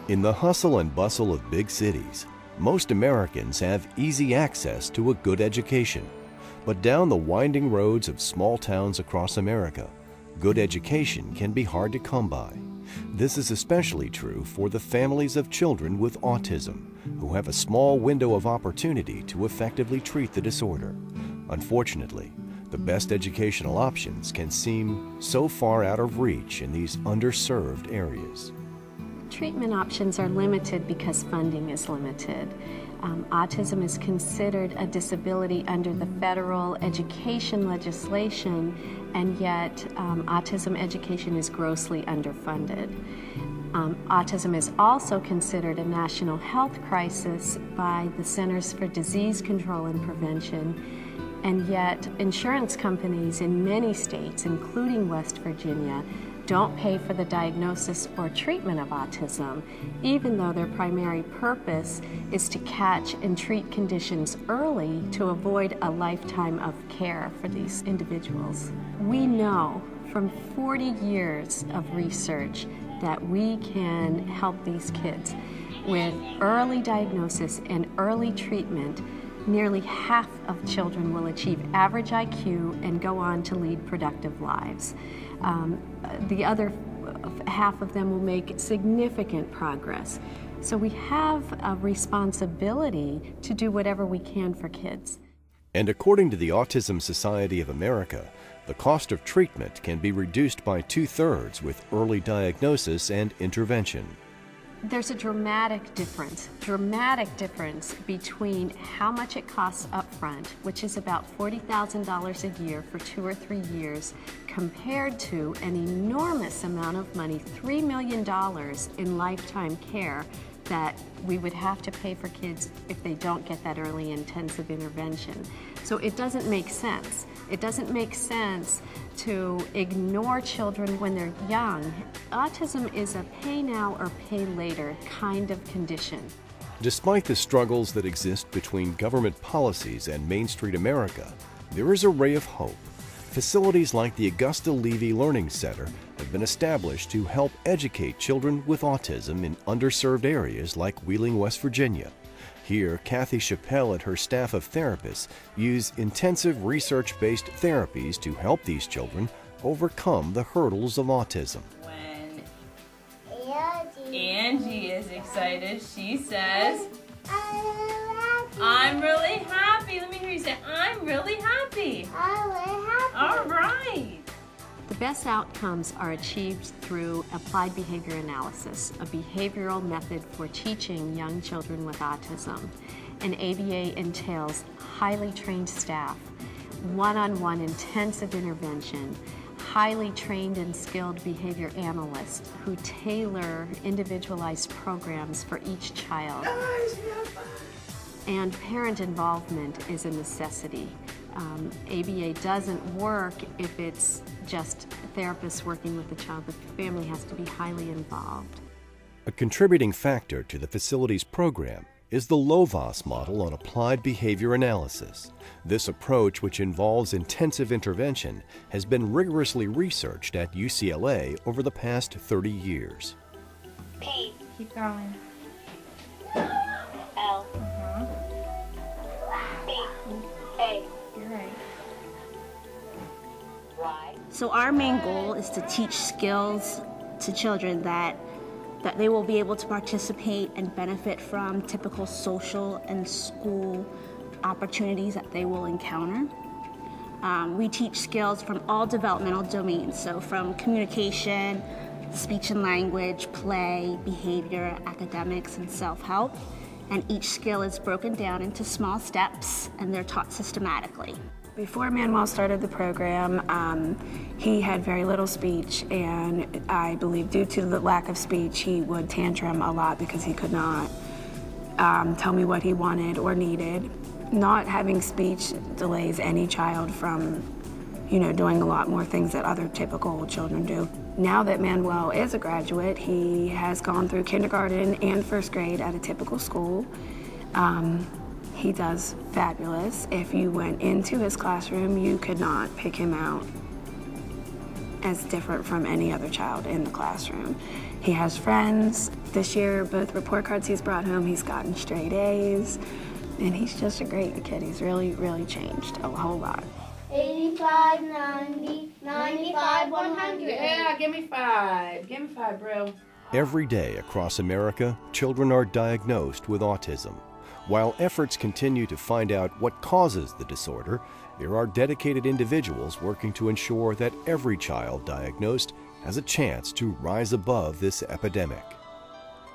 In the hustle and bustle of big cities, most Americans have easy access to a good education. But down the winding roads of small towns across America, good education can be hard to come by. This is especially true for the families of children with autism, who have a small window of opportunity to effectively treat the disorder. Unfortunately, the best educational options can seem so far out of reach in these underserved areas. Treatment options are limited because funding is limited. Autism is considered a disability under the federal education legislation, and yet autism education is grossly underfunded. Autism is also considered a national health crisis by the Centers for Disease Control and Prevention, and yet insurance companies in many states, including West Virginia, don't pay for the diagnosis or treatment of autism, even though their primary purpose is to catch and treat conditions early to avoid a lifetime of care for these individuals. We know from 40 years of research that we can help these kids with early diagnosis and early treatment. Nearly half of children will achieve average IQ and go on to lead productive lives. The other half of them will make significant progress. So we have a responsibility to do whatever we can for kids. And according to the Autism Society of America, the cost of treatment can be reduced by 2/3 with early diagnosis and intervention. There's a dramatic difference between how much it costs up front, which is about $40,000 a year for 2 or 3 years, compared to an enormous amount of money, $3 million in lifetime care that we would have to pay for kids if they don't get that early intensive intervention. So it doesn't make sense. It doesn't make sense to ignore children when they're young. Autism is a pay now or pay later kind of condition. Despite the struggles that exist between government policies and Main Street America, there is a ray of hope. Facilities like the Augusta Levy Learning Center have been established to help educate children with autism in underserved areas like Wheeling, West Virginia. Here, Kathy Chappelle and her staff of therapists use intensive research-based therapies to help these children overcome the hurdles of autism. When Angie is excited, she says, I'm really happy. Let me hear you say, I'm really happy. I'm really happy. All right. The best outcomes are achieved through applied behavior analysis, a behavioral method for teaching young children with autism. And ABA entails highly trained staff, one-on-one intensive intervention, highly trained and skilled behavior analysts who tailor individualized programs for each child. And parent involvement is a necessity. ABA doesn't work if it's just therapists working with the child. The family has to be highly involved. A contributing factor to the facility's program is the LOVAS model on applied behavior analysis. This approach, which involves intensive intervention, has been rigorously researched at UCLA over the past 30 years. P. Keep going. L. B. A. You're right. Y. So our main goal is to teach skills to children that they will be able to participate and benefit from typical social and school opportunities that they will encounter. We teach skills from all developmental domains, so from communication, speech and language, play, behavior, academics, and self-help. And each skill is broken down into small steps, and they're taught systematically. Before Manuel started the program, he had very little speech, and I believe due to the lack of speech, he would tantrum a lot because he could not tell me what he wanted or needed. Not having speech delays any child from, doing a lot more things that other typical children do. Now that Manuel is a graduate, he has gone through kindergarten and first grade at a typical school. He does fabulous. If you went into his classroom, you could not pick him out as different from any other child in the classroom. He has friends. This year, both report cards he's brought home, he's gotten straight A's. And he's just a great kid. He's really, really changed a whole lot. 85, 90, 95, 100. Yeah, give me 5. Give me 5, bro. Every day across America, children are diagnosed with autism. While efforts continue to find out what causes the disorder, there are dedicated individuals working to ensure that every child diagnosed has a chance to rise above this epidemic.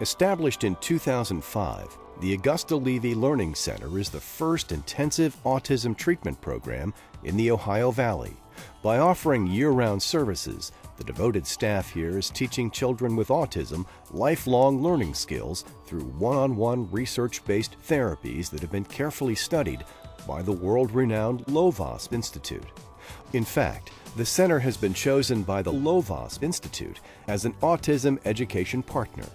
Established in 2005, the Augusta Levy Learning Center is the first intensive autism treatment program in the Ohio Valley. By offering year-round services, the devoted staff here is teaching children with autism lifelong learning skills through one-on-one research-based therapies that have been carefully studied by the world-renowned Lovaas Institute. In fact, the center has been chosen by the Lovaas Institute as an autism education partner.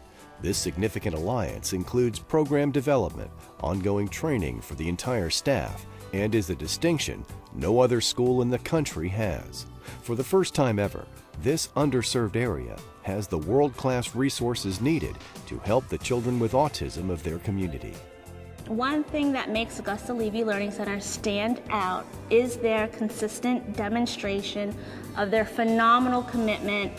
This significant alliance includes program development, ongoing training for the entire staff, and is a distinction no other school in the country has. For the first time ever, this underserved area has the world-class resources needed to help the children with autism of their community. One thing that makes Augusta Levy Learning Center stand out is their consistent demonstration of their phenomenal commitment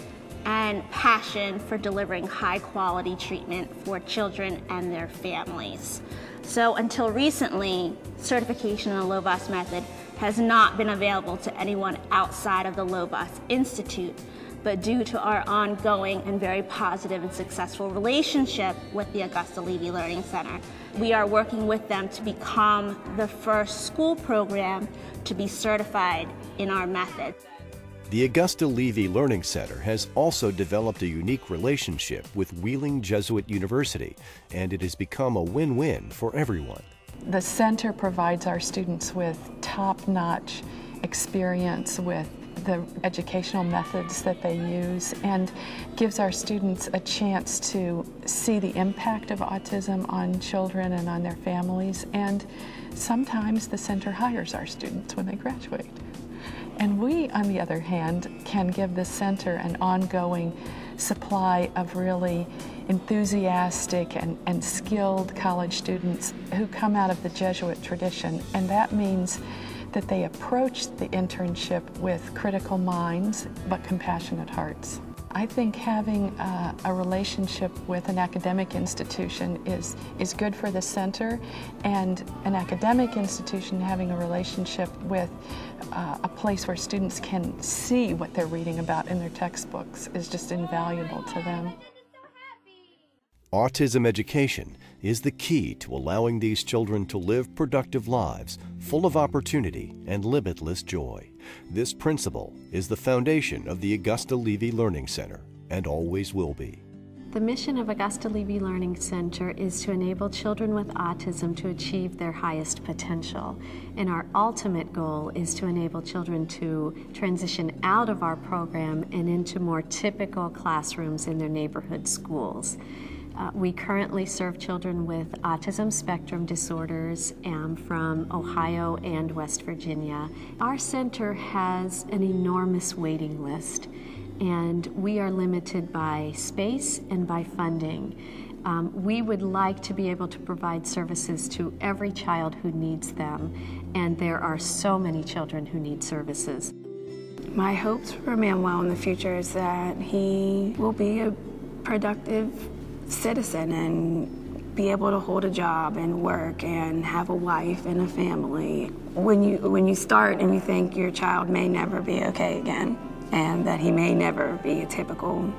and passion for delivering high-quality treatment for children and their families. So until recently, certification in the Lovaas method has not been available to anyone outside of the Lovaas Institute, but due to our ongoing and very positive and successful relationship with the Augusta Levy Learning Center, we are working with them to become the first school program to be certified in our method. The Augusta Levy Learning Center has also developed a unique relationship with Wheeling Jesuit University, and it has become a win-win for everyone. The center provides our students with top-notch experience with the educational methods that they use and gives our students a chance to see the impact of autism on children and on their families. And sometimes the center hires our students when they graduate. And we, on the other hand, can give the center an ongoing supply of really enthusiastic and skilled college students who come out of the Jesuit tradition. And that means that they approach the internship with critical minds but compassionate hearts. I think having a relationship with an academic institution is good for the center, and an academic institution having a relationship with a place where students can see what they're reading about in their textbooks is just invaluable to them. Autism education is the key to allowing these children to live productive lives full of opportunity and limitless joy. This principle is the foundation of the Augusta Levy Learning Center and always will be. The mission of Augusta Levy Learning Center is to enable children with autism to achieve their highest potential. And our ultimate goal is to enable children to transition out of our program and into more typical classrooms in their neighborhood schools. We currently serve children with autism spectrum disorders from Ohio and West Virginia. Our center has an enormous waiting list, and we are limited by space and by funding. We would like to be able to provide services to every child who needs them, and there are so many children who need services. My hopes for Manuel in the future is that he will be a productive citizen and be able to hold a job and work and have a wife and a family. When you start and you think your child may never be okay again and that he may never be a typical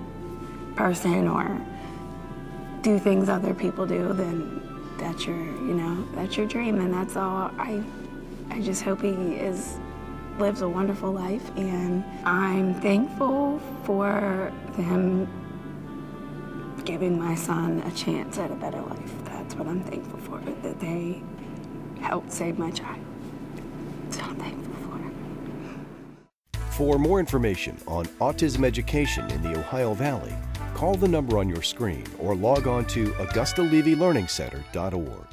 person or do things other people do, then that's your dream, and that's all. I just hope he lives a wonderful life, and I'm thankful for him giving my son a chance at a better life. That's what I'm thankful for, that they helped save my child. So I'm thankful for it. For more information on autism education in the Ohio Valley, call the number on your screen or log on to AugustaLevyLearningCenter.org.